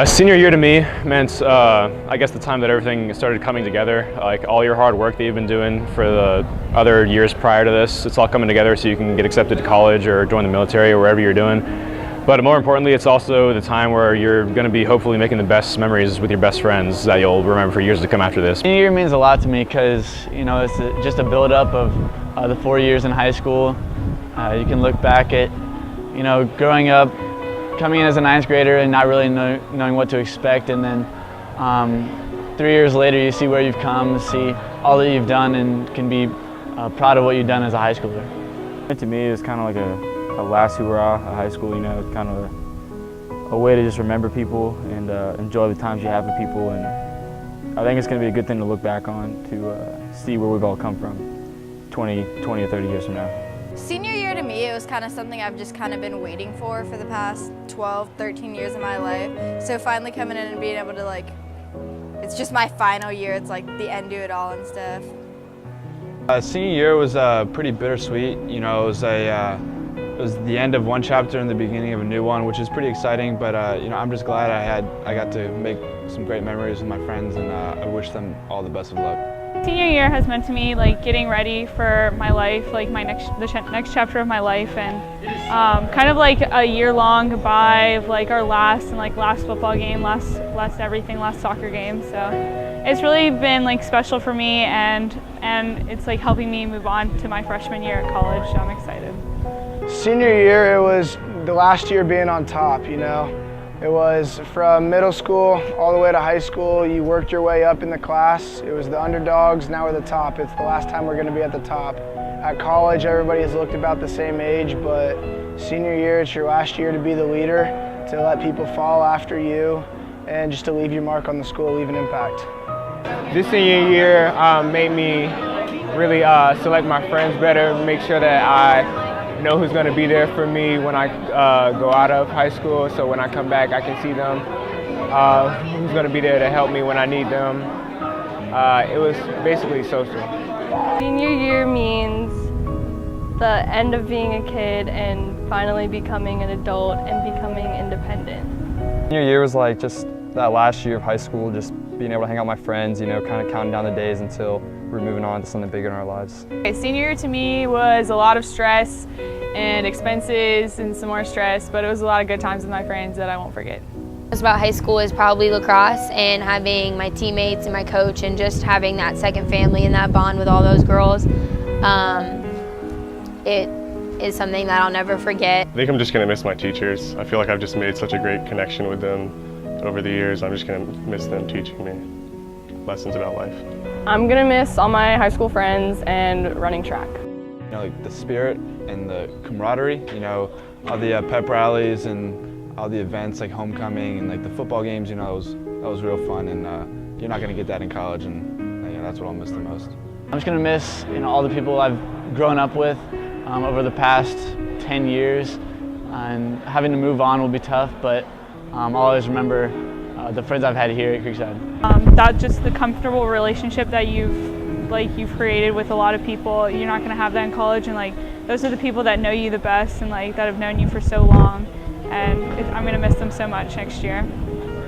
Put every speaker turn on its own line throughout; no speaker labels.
Senior year to me meant, I guess, the time that everything started coming together. Like all your hard work that you've been doing for the other years prior to this, it's all coming together so you can get accepted to college or join the military or wherever you're doing. But more importantly, it's also the time where you're going to be hopefully making the best memories with your best friends that you'll remember for years to come after this.
Senior year means a lot to me because, it's just a build-up of the 4 years in high school. You can look back at, growing up, coming in as a ninth grader and not really knowing what to expect, and then 3 years later you see where you've come, see all that you've done, and can be proud of what you've done as a high schooler.
To me, it's kind of like a last hurrah at high school. It's kind of a way to just remember people and enjoy the times you have with people, and I think it's going to be a good thing to look back on to see where we've all come from 20 or 30 years from now.
Senior year to me, it was kind of something I've just kind of been waiting for the past 12, 13 years of my life. So finally coming in and being able to it's just my final year, it's like the end to it all and stuff.
Senior year was pretty bittersweet. It was the end of one chapter and the beginning of a new one, which is pretty exciting. But I'm just glad I got to make some great memories with my friends, and I wish them all the best of luck.
Senior year has meant to me getting ready for my life, the next chapter of my life, and kind of like a year-long goodbye of our last football game, last everything, last soccer game. So it's really been special for me, and it's helping me move on to my freshman year at college. So I'm excited.
Senior year, it was the last year being on top. It was from middle school all the way to high school. You worked your way up in the class. It was the underdogs, now we're the top. It's the last time we're going to be at the top. At college, everybody has looked about the same age, but senior year, it's your last year to be the leader, to let people follow after you, and just to leave your mark on the school, leave an impact.
This senior year made me really select my friends better, make sure that I know who's going to be there for me when I go out of high school, so when I come back I can see them, who's going to be there to help me when I need them. It was basically social.
Senior year means the end of being a kid and finally becoming an adult and becoming independent.
Senior year was just that last year of high school, just being able to hang out with my friends, kind of counting down the days until we're moving on to something bigger in our lives.
Senior year to me was a lot of stress and expenses and some more stress, but it was a lot of good times with my friends that I won't forget.
Most about high school is probably lacrosse and having my teammates and my coach and just having that second family and that bond with all those girls. It is something that I'll never forget.
I think I'm just going to miss my teachers. I feel like I've just made such a great connection with them over the years. I'm just going to miss them teaching me lessons about life.
I'm going to miss all my high school friends and running track.
The spirit and the camaraderie, all the pep rallies and all the events like homecoming and the football games, that was real fun, and you're not going to get that in college, and that's what I'll miss the most.
I'm just going to miss all the people I've grown up with over the past 10 years, and having to move on will be tough, but I'll always remember the friends I've had here at Creekside.
That just the comfortable relationship that you've created with a lot of people, you're not going to have that in college, and those are the people that know you the best and that have known you for so long, and I'm going to miss them so much next year.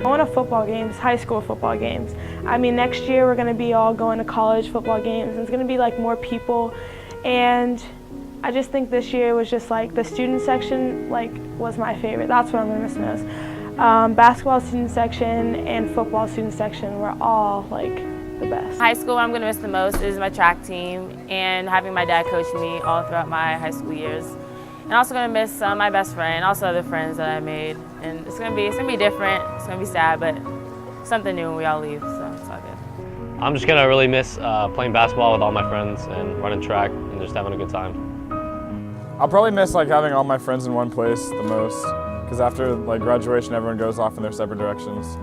Going to football games, high school football games. Next year we're going to be all going to college football games, and it's going to be more people, and I just think this year was just the student section was my favorite. That's what I'm going to miss most. Basketball student section and football student section were all the best.
High school, what I'm going to miss the most is my track team and having my dad coach me all throughout my high school years. And also going to miss my best friend, also other friends that I made. And it's going to be different. It's going to be sad, but something new when we all leave, so it's all good.
I'm just going to really miss playing basketball with all my friends and running track and just having a good time.
I'll probably miss having all my friends in one place the most, because after graduation everyone goes off in their separate directions.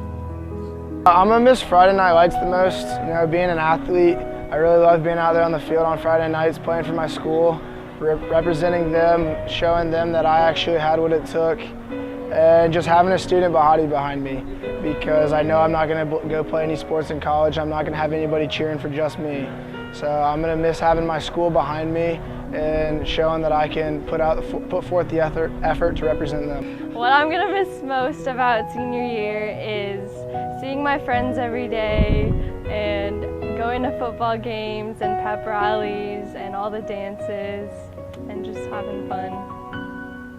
I'm going to miss Friday night lights the most. Being an athlete, I really love being out there on the field on Friday nights, playing for my school, representing them, showing them that I actually had what it took, and just having a student body behind me, because I know I'm not going to go play any sports in college. I'm not going to have anybody cheering for just me. So I'm going to miss having my school behind me and showing that I can put forth the effort to represent them.
What I'm going to miss most about senior year is
my friends every day and going to football games and pep rallies and all the dances and just having fun.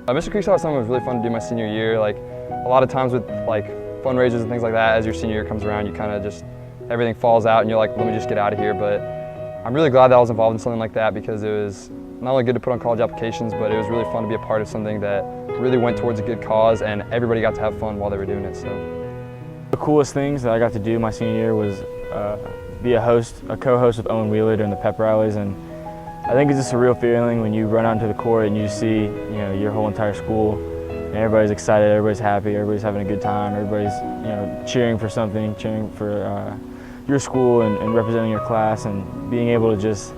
Mr. Creekside was something that was really fun to do my senior year. Like a lot of times with like fundraisers and things like that, as your senior year comes around, you kind of just, everything falls out and you're like, let me just get out of here. But I'm really glad that I was involved in something like that because it was not only good to put on college applications, but it was really fun to be a part of something that really went towards a good cause and everybody got to have fun while they were doing it. So
the coolest things that I got to do my senior year was be a co-host with Owen Wheeler during the pep rallies, and I think it's just a real feeling when you run out into the court and you just see, your whole entire school, and everybody's excited, everybody's happy, everybody's having a good time, everybody's, cheering for something, cheering for your school and representing your class, and being able to just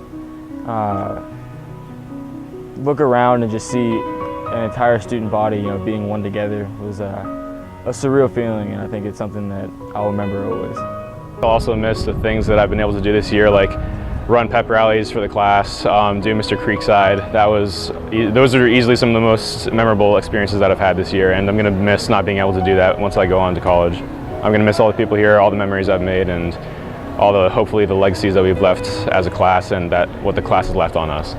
look around and just see an entire student body, being one together was a surreal feeling, and I think it's something that I'll remember always.
I'll also miss the things that I've been able to do this year, like run pep rallies for the class, do Mr. Creekside. Those are easily some of the most memorable experiences that I've had this year, and I'm going to miss not being able to do that once I go on to college. I'm going to miss all the people here, all the memories I've made, and hopefully the legacies that we've left as a class and what the class has left on us.